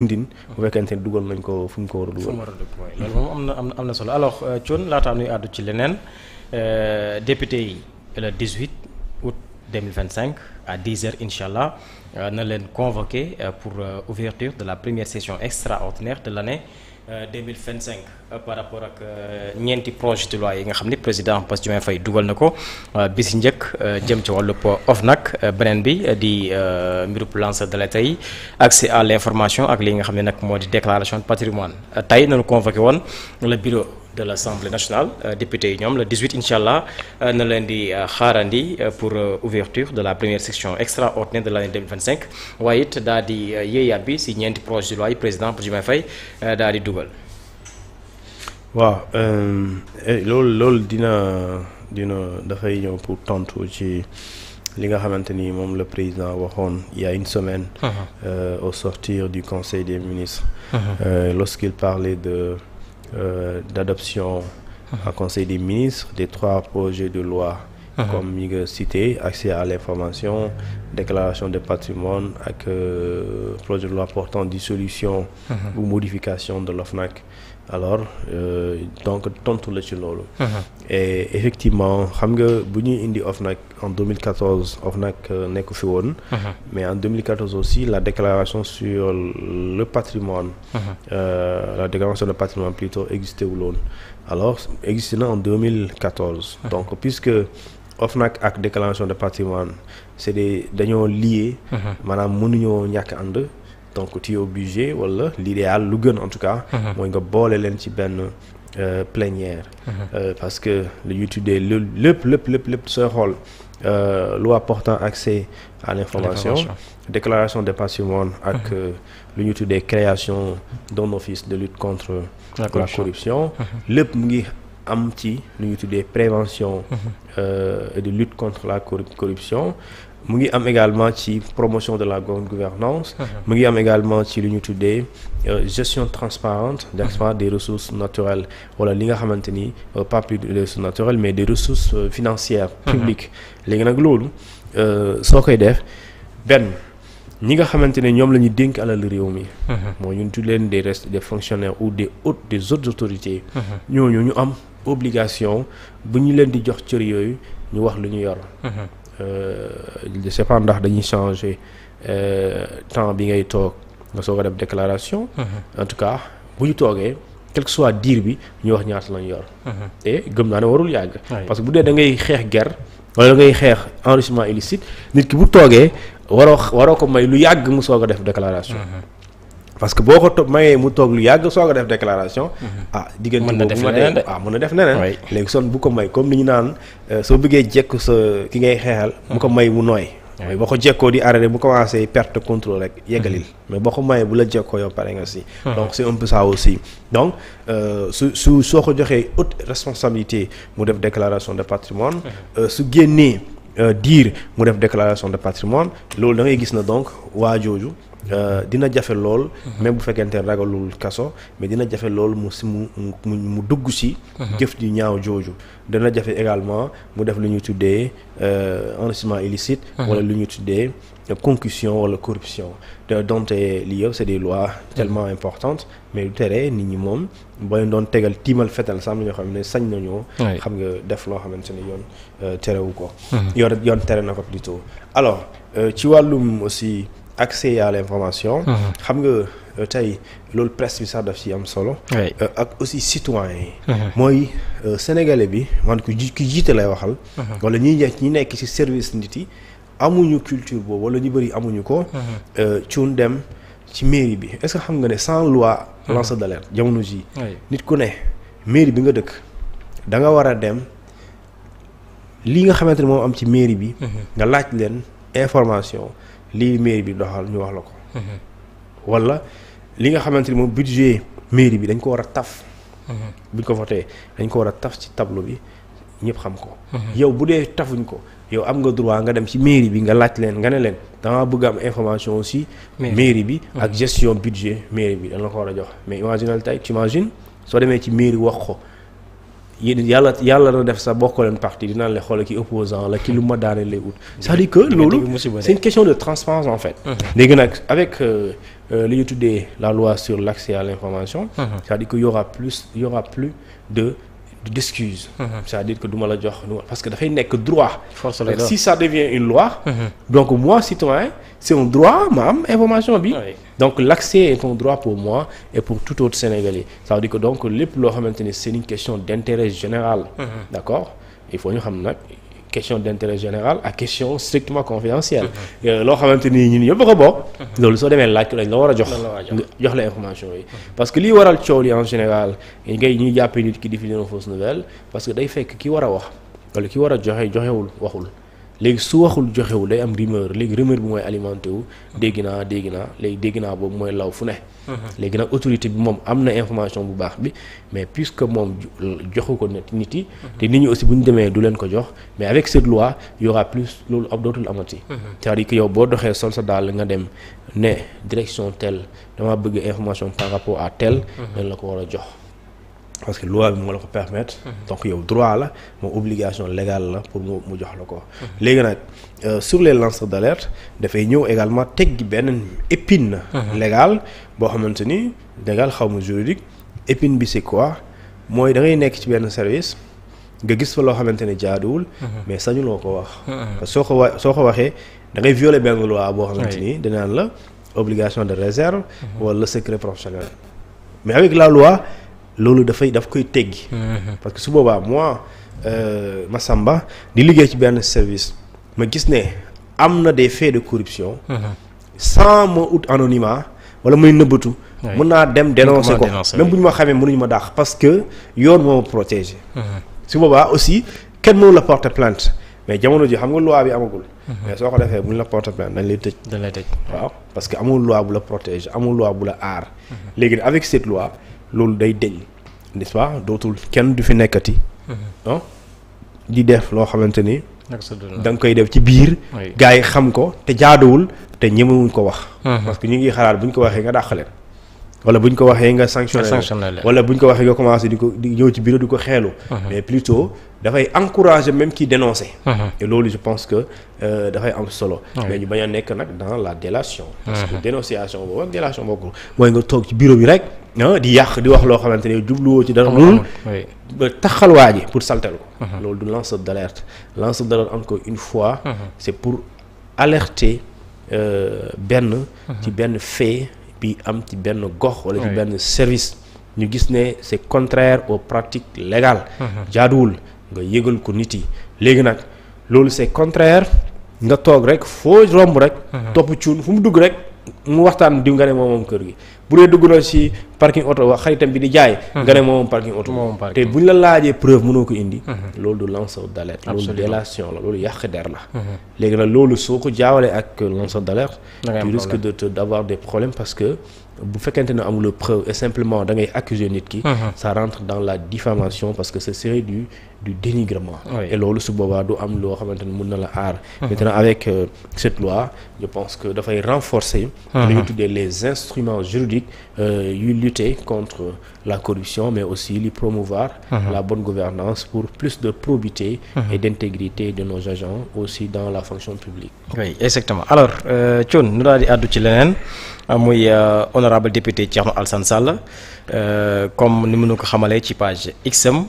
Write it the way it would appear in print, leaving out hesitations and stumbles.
ndin bu fekkente ne dugal nañ ko fu ñu ko war a dugal. loolu moom am na solo alors Thione laataa nuy àddu ci leneen député yi le 18 août 2025 à 10h incha allah na leen convoqué pour ouverture de la première session extraordinaire de l'année 2025 par rapport ak ñeenti projet de loi yi nga xam ni président Bassirou Diomaye Faye dugal na ko bi si njëkk jëm ci wàllub OFNAC beneen bi di mbirub lanceur d'alerte yi accès à l'information ak li nga xam ne nag moo di déclaration de patrimoine tey nañu convoqué woon le bureau de l'Assemblée nationale député yi ñoom le 18 incha allah na leen di xaarandi pour ouverture de la première section extraordinaire de l'année 2025 waaye it daal di yéeyaat bi si ñeenti projet de loi yi président Bassirou Diomaye Faye daal di dugal. waaw loolu dina dafay ñëw pour tontu ci li nga xamante ni moom le président waxoon il y a une semaine. Au sortir du conseil des ministres. Lorsqu'il parlait d'adoption en conseil des ministres des 3 projets de loi comme yi nga cité accès à l'information déclaration de patrimoine ak projet de loi portant dissolution ou modification de l'OFNAC alors donc tontu la ci loolu et effectivement xam nga bu ñuy indi OFNAC en 2014 OFNAC nekk fi woon mais en 2014 aussi la déclaration sur le patrimoine la déclaration de patrimoine plutôt existé wu loon alors existé na en 2014 donc puisque OFNAC ak déclaration de patrimoine c'est dañoo lié maanaam mënuñoo ñàkk ànd donc tu es obligé wala l'idéal lu gën en tout cas mooy nga boole leen ci benn plénière parce que lu ñuy tuddee lépp sooy xool loi portant accès à l'information déclaration de patrimoine ak lu ñuy tuddee création d'un office de lutte contre la corruption lépp mu ngi am ci lu ñuy tuddee prévention et de lutte contre la corruption mu ngi am également ci promotion de la bonne gouvernance mu ngi am également ci lu ñu tuddee gestion transparente des ressources naturelles wala li nga xamante ni pas plus des ressources naturelles mais des ressources financières publiques léegi nag loolu soo koy def benn ñi nga xamante ne ñoom la ñu dénk alal réew mi moo ñun tudd leen des fonctionnaires ou des autres autorités ñooñu ñu am obligation bu ñu leen di jox cër yooyu ñu wax lu ñu yor je sais pas ndax dañuy changer temps bi ngay toog nga soog a def déclaration en tout cas bu ñu toogee quel que soit diir bi ñu wax ñaata lañ yor et gëm naa ne warul yàgg parce que bu dee da ngay xeex guerre wala da ngay xeex enrichissement illicite nit ki bu toogee waroo ko may lu yàgg mu soog a def déclaration parce que boo ko mayee mu toog lu yàgg soog a def déclaration diggante boobu mën na def neneen léegi son bu ko may comme ni ñu naan soo bëggee jekku sa ki ngay xeexal mu ko may mu nooy mooy boo ko jekkoo di arrêté bu commencé perte contrôle rek yeggalil mais boo ko mayee bu la jekkoo yow pare nga si donc c'est un peu ça aussi donc soo ko joxee haute responsabilité mu def déclaration de patrimoine su génnee diir mu def déclaration de patrimoine loolu da ngay gis na donc waa jooju dina jafe lool même bu fekkente ne ragalul kaso mais dina jafe lool mu dugg ci jëf ji ñaaw jooju dina jafe également mu def lu ñuy tuddee enrichissement illicite wala lu ñuy tuddee concussion wala corruption donte lii yëpp c'est des lois tellement importantes mais lu tere nit ñi moom booy doon tegal tiimal fetal sam ñoo xam ne sañ nañoo xam nga def loo xamante ne yoon terewu ko yoon tere na ko plutôt alors ci wàllum aussi accès à l'information xam nga tey loolu presse bi sax daf ci am solo ak aussi citoyen yi mooy sénégalais bi man ki jiite lay waxal wala ñi nekk ci service nit yi amuñu culture boobu wala ñu bëri amuñu ko cuun dem ci mairie bi est-ce que xam nga ne sans loi lanceur d'alerte jamono ji nit ku ne mairie bi nga dëkk da nga war a dem li nga xamante ne moom am ci mairie bi nga laaj leen information lii mairie bi doxal ñu wax la ko wala li nga xamante ni moom budget mairie bi dañ ko war a taf buñ ko voté dañ ko war a taf ci tableau bi ñëpp xam ko yow bu dee tafuñ ko yow am nga droit nga dem ci mairie bi nga laaj leen nga ne leen dama bëgg am information aussi mairie bi ak gestion budget mairie bi dañ la ko war a jox mais imaginal tey tu imagines soo demee ci mairie wax ko yàlla na def sa bokk leen parti dinaan la xool ki opposant la ki lu ma daane lay ut c'est-à-dire que loolu c'est une question de transparence en fait léegi nag avec li ñu tuddee la loi sur l'accès à l'information c'est-à-dire que y aura plus d'excuses c'est-à-dire que du ma la jox parce que dafay nekk droit si ça devient une loi donc moi citoyen c'est un droit ma am information bi donc l'accès est un droit pour moi et pour tout autre Sénégalais ça veut dire que donc lépp loo xamante ni c'est une question d'intérêt général d'accord il faut ñu xam nag question d'intérêt général ak question strictement confidentielle loo xamante ni ñun ñëpp ko bokk loolu soo demee laaj ko lañ la war a jox la information yi parce que lii waral coow li en général ñuy jàppee nit ki diffuser une fausse nouvelle parce que day fekk ki war a wax wala ki war a joxewul waxul léegi su waxul joxewul day am rumeur léegi rumeur bi mooy alimenté wu dégg naa léegi dégg naa boobu mooy law fu ne léegi nag autorité bi moom am na information bu baax bi mais puisque moom joxu ko nit yi te nit ñi aussi bu ñu demee du leen ko jox mais avec cette loi y aura plus loolu ab dootul amati c'est-à-dire que yow boo doxee sol sa daal nga dem ne direction telle dama bëgg information par rapport à telle dañ la ko war a jox parce que loi bi moo la ko permettre donc yow droit la moom obligation légale la pour mu jox la ko léegi nag sur les lanceurs d'alerte dafay ñëw également teggi benn épine légale boo xamante ni légal xaw ma juridique épine bi c'est quoi mooy da ngay nekk ci benn service nga gis fa loo xamante ne jaaduwul mais sañuloo ko wax parce que soo ko waxee da ngay violer benn loi boo xamante ni danaan la obligation de réserve wala secret professionnel mais avec la loi loolu daf koy teggi parce que su boobaa moi Massamba di liggéey ci benn service ma gis ne am na des faits de corruption sans ma ut anonymat wala muy nëbbatu mën naa dem dénoncer ko même bu ñu ma xamee mënuñu ma dàq parce que yoon moo ma protéger su boobaa aussi kenn mënu la porter plainte mais jamono ji xam nga loi bi amagul mais soo ko defee bu ñu la porter plainte dañ lay tëj waaw parce que amul loi bu la protéger amul loi bu la aar léegi avec cette loi loolu day deñ n'est-ce pas dootul kenn du fi nekkati di def loo xamante ni da nga koy def ci biir gars yi xam ko te jaaduwul te ñemewuñ ko wax parce que ñu ngi xalaat bu ñu ko waxee nga dàq leen wala bu ñu ko waxee nga sanctionné leen wala bu ñu ko waxee nga commencé di ñëw ci bureau di ko xeelu mais plutôt dafay encourager même qui dénoncer et loolu je pense que dafay am solo mais ñu bañ a nekk nag dans la délation parce que dénonciation boobu ak délation boobu mooy nga toog ci bureau bi rek di yàq di wax loo xamante ne jubluwoo ci dara loolu ba taxal waa ji pour saltel ko loolu du lanceur d'alerte encore une fois c'est pour alerter ci benn fait bi am ci benn gox wala ci benn service ñu gis ne c'est contraire aux pratiques légales jaaduwul nga yëgal ko nit yi léegi nag loolu c'est contraire nga toog rek foo romb rek topp cuun fu mu dugg rek mu waxtaan diw nga ne moom kër gi bu dee dugg na ci parking auto wax xaritam bi di jaay nga ne moom parking auto te bu ñu la laajee preuve mënoo ko indi loolu du lanceur d'alerte loolu délation la loolu yàq der la léegi nag loolu soo ko jaawalee ak lanceur d'alerte tu risques d'avoir des problèmes parce que bu fekkente ne amul preuve et simplement da ngay accuser nit ki ça rentre dans la diffamation parce que ce serait du dénigrement et loolu su boobaa du am loo xamante ne mën na la aar maintenant avec cette loi je pense que dafay renforcer li ñu tuddee les instruments juridiques yuy lutter contre la corruption mais aussi li promouvoir la bonne gouvernance pour plus de probité et d'intégrité de nos agents aussi dans la fonction publique. Oui, exactement. Alors Thione nu daal di àddu ci leneen muy honorable député Thierno Alassane Sall comme ni mënu ko xamalee ci page X am